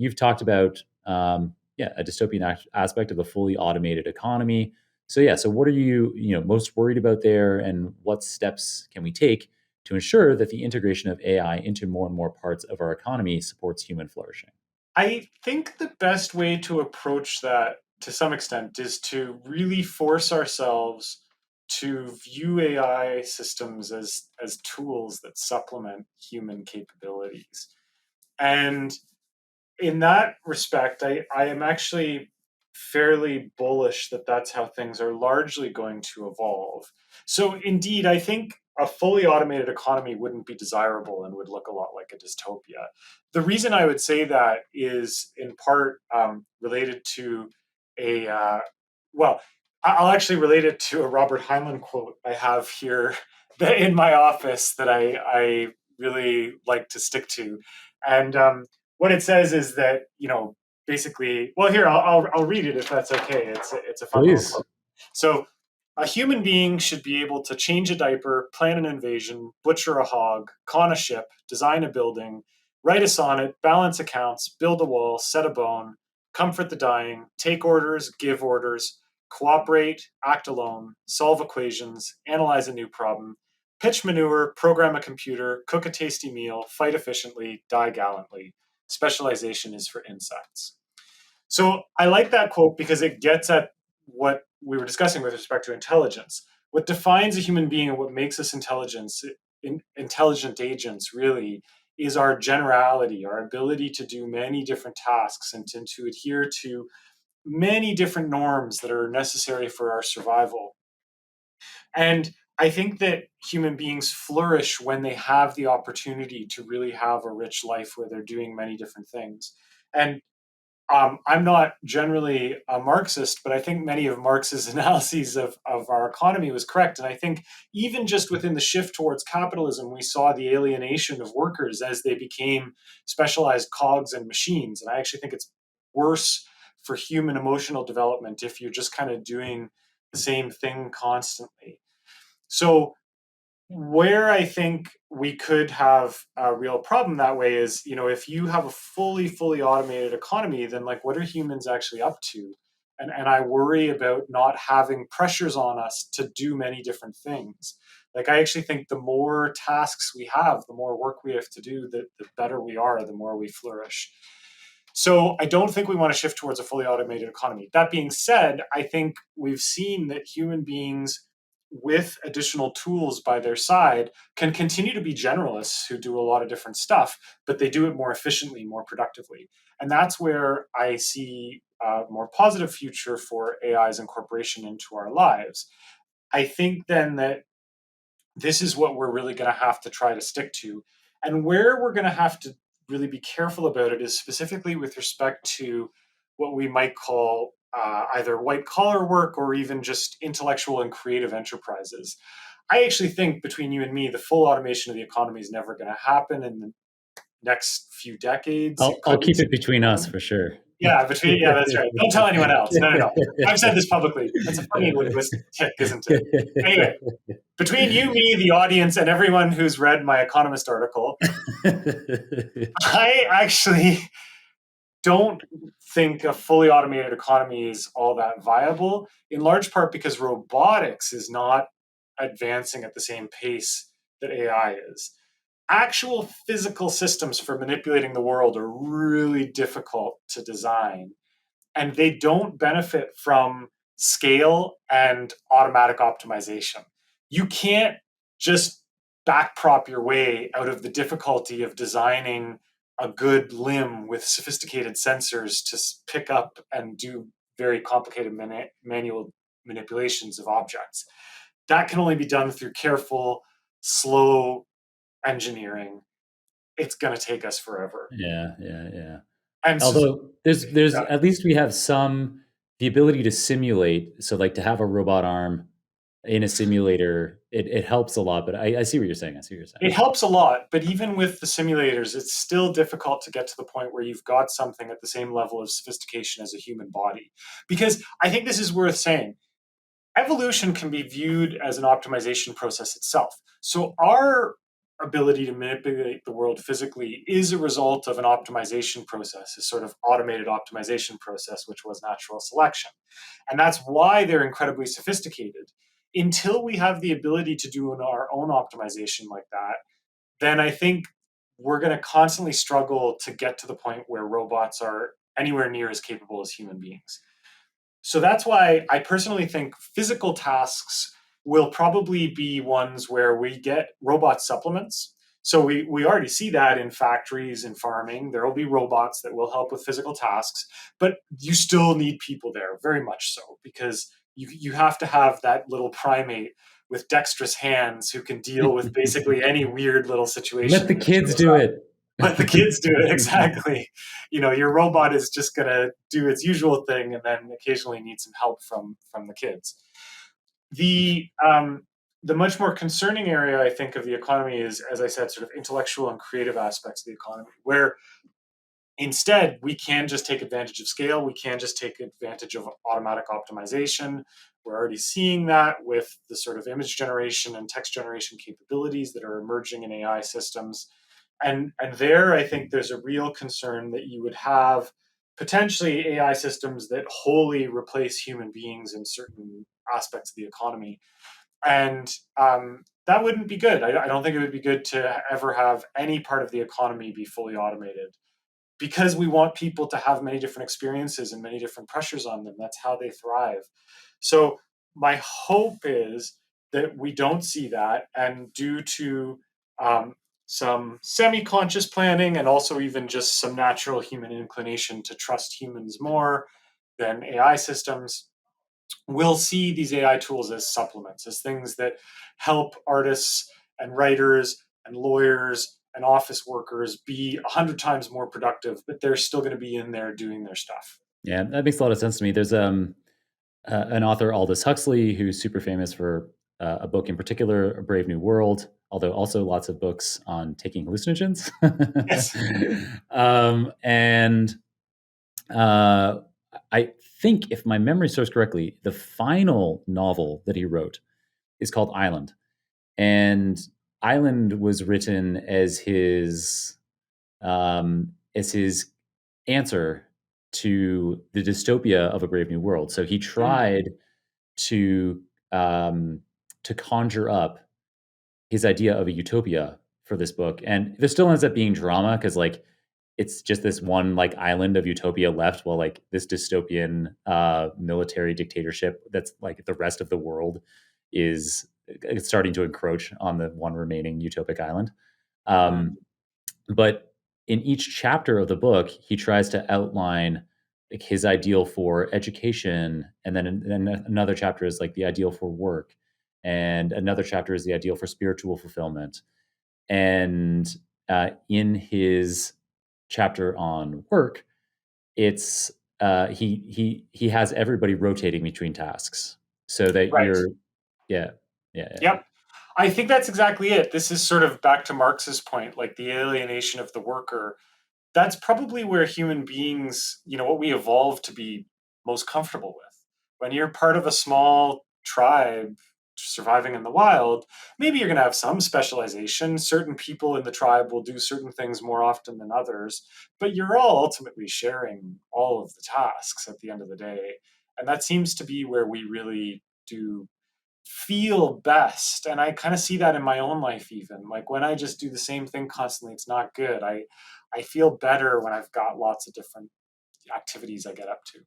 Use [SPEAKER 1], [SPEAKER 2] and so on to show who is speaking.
[SPEAKER 1] you've talked about a dystopian aspect of a fully automated economy. So yeah, so what are you most worried about there, and what steps can we take to ensure that the integration of AI into more and more parts of our economy supports human flourishing?
[SPEAKER 2] I think the best way to approach that to some extent is to really force ourselves to view AI systems as tools that supplement human capabilities. And in that respect, I am actually fairly bullish that that's how things are largely going to evolve. So, indeed, I think a fully automated economy wouldn't be desirable and would look a lot like a dystopia. The reason I would say that is in part related to a, well, I'll actually relate it to a Robert Heinlein quote I have here in my office that I really like to stick to. And what it says is that, basically, well, here, I'll read it if that's okay. It's a fun little
[SPEAKER 1] Please.
[SPEAKER 2] quote. So, a human being should be able to change a diaper, plan an invasion, butcher a hog, con a ship, design a building, write a sonnet, balance accounts, build a wall, set a bone, comfort the dying, take orders, give orders, cooperate, act alone, solve equations, analyze a new problem, pitch manure, program a computer, cook a tasty meal, fight efficiently, die gallantly. Specialization is for insects. So I like that quote because it gets at what we were discussing with respect to intelligence. What defines a human being and what makes us intelligent agents really is our generality, our ability to do many different tasks and to adhere to many different norms that are necessary for our survival. And I think that human beings flourish when they have the opportunity to really have a rich life where they're doing many different things. And I'm not generally a Marxist, but I think many of Marx's analyses of our economy was correct. And I think even just within the shift towards capitalism, we saw the alienation of workers as they became specialized cogs and machines. And I actually think it's worse for human emotional development if you're just kind of doing the same thing constantly. So where I think we could have a real problem that way is, if you have a fully automated economy, then like what are humans actually up to? And I worry about not having pressures on us to do many different things. Like I actually think the more tasks we have, the more work we have to do, the better we are, the more we flourish. So I don't think we want to shift towards a fully automated economy. That being said, I think we've seen that human beings with additional tools by their side can continue to be generalists who do a lot of different stuff, but they do it more efficiently, more productively. And that's where I see a more positive future for AI's incorporation into our lives. I think then that this is what we're really going to have to try to stick to. And where we're going to have to really be careful about it is specifically with respect to what we might call either white collar work or even just intellectual and creative enterprises. I actually think between you and me, the full automation of the economy is never going to happen in the next few decades. It
[SPEAKER 1] I'll
[SPEAKER 2] could
[SPEAKER 1] keep it between us
[SPEAKER 2] happen.
[SPEAKER 1] for sure.
[SPEAKER 2] Yeah, that's right. Don't tell anyone else. No, no, no. I've said this publicly. That's a funny linguistic tick, isn't it? Anyway, between you, me, the audience, and everyone who's read my Economist article, I actually don't think a fully automated economy is all that viable, in large part because robotics is not advancing at the same pace that AI is. Actual physical systems for manipulating the world are really difficult to design, and they don't benefit from scale and automatic optimization. You can't just backprop your way out of the difficulty of designing a good limb with sophisticated sensors to pick up and do very complicated manual manipulations of objects. That can only be done through careful, slow engineering. It's going to take us forever.
[SPEAKER 1] Yeah.
[SPEAKER 2] And so,
[SPEAKER 1] Although there's
[SPEAKER 2] yeah,
[SPEAKER 1] at least we have some the ability to simulate. So like to have a robot arm in a simulator, it helps a lot. But I see what you're saying. I see what you're saying.
[SPEAKER 2] it helps a lot, but even with the simulators, it's still difficult to get to the point where you've got something at the same level of sophistication as a human body. Because I think this is worth saying. Evolution can be viewed as an optimization process itself. So our ability to manipulate the world physically is a result of an optimization process, a sort of automated optimization process, which was natural selection. And that's why they're incredibly sophisticated. Until we have the ability to do our own optimization like that, then I think we're going to constantly struggle to get to the point where robots are anywhere near as capable as human beings. So that's why I personally think physical tasks will probably be ones where we get robot supplements. So we already see that in factories and farming. There will be robots that will help with physical tasks, but you still need people there, very much so, because you have to have that little primate with dexterous hands who can deal with basically any weird little
[SPEAKER 1] Let
[SPEAKER 2] situation
[SPEAKER 1] the
[SPEAKER 2] that
[SPEAKER 1] kids
[SPEAKER 2] shows
[SPEAKER 1] do
[SPEAKER 2] up.
[SPEAKER 1] it.
[SPEAKER 2] Let the kids do it, exactly. Your robot is just going to do its usual thing and then occasionally need some help from the kids. The much more concerning area, I think, of the economy is, as I said, sort of intellectual and creative aspects of the economy, where instead we can just take advantage of scale. We can just take advantage of automatic optimization. We're already seeing that with the sort of image generation and text generation capabilities that are emerging in AI systems. And there, I think there's a real concern that you would have potentially AI systems that wholly replace human beings in certain aspects of the economy. And that wouldn't be good. I don't think it would be good to ever have any part of the economy be fully automated, because we want people to have many different experiences and many different pressures on them. That's how they thrive. So my hope is that we don't see that, and due to some semi-conscious planning and also even just some natural human inclination to trust humans more than AI systems, we'll see these AI tools as supplements, as things that help artists and writers and lawyers and office workers be 100 times more productive, but they're still going to be in there doing their stuff.
[SPEAKER 1] Yeah, that makes a lot of sense to me. There's an author, Aldous Huxley, who's super famous for a book in particular, A Brave New World, although also lots of books on taking hallucinogens.
[SPEAKER 2] Yes.
[SPEAKER 1] And uh, I think, if my memory serves correctly, the final novel that he wrote is called Island. And Island was written as his answer to the dystopia of A Brave New World. So he
[SPEAKER 2] Mm,
[SPEAKER 1] tried to um, to conjure up his idea of a utopia for this book, and there still ends up being drama because like it's just this one like island of utopia left, while like this dystopian military dictatorship that's like the rest of the world is it's starting to encroach on the one remaining utopic island. Um,
[SPEAKER 2] mm,
[SPEAKER 1] but in each chapter of the book, he tries to outline like his ideal for education, and then another chapter is like the ideal for work, and another chapter is the ideal for spiritual fulfillment. And in his chapter on work, it's he has everybody rotating between tasks so that
[SPEAKER 2] right.
[SPEAKER 1] you're yeah yeah yeah
[SPEAKER 2] Yep. I think that's exactly it. This is sort of back to Marx's point, like the alienation of the worker. That's probably where human beings, what we evolved to be most comfortable with. When you're part of a small tribe surviving in the wild, maybe you're going to have some specialization. Certain people in the tribe will do certain things more often than others, but you're all ultimately sharing all of the tasks at the end of the day. And that seems to be where we really do feel best. And I kind of see that in my own life, even like when I just do the same thing constantly, it's not good. I feel better when I've got lots of different activities I get up to.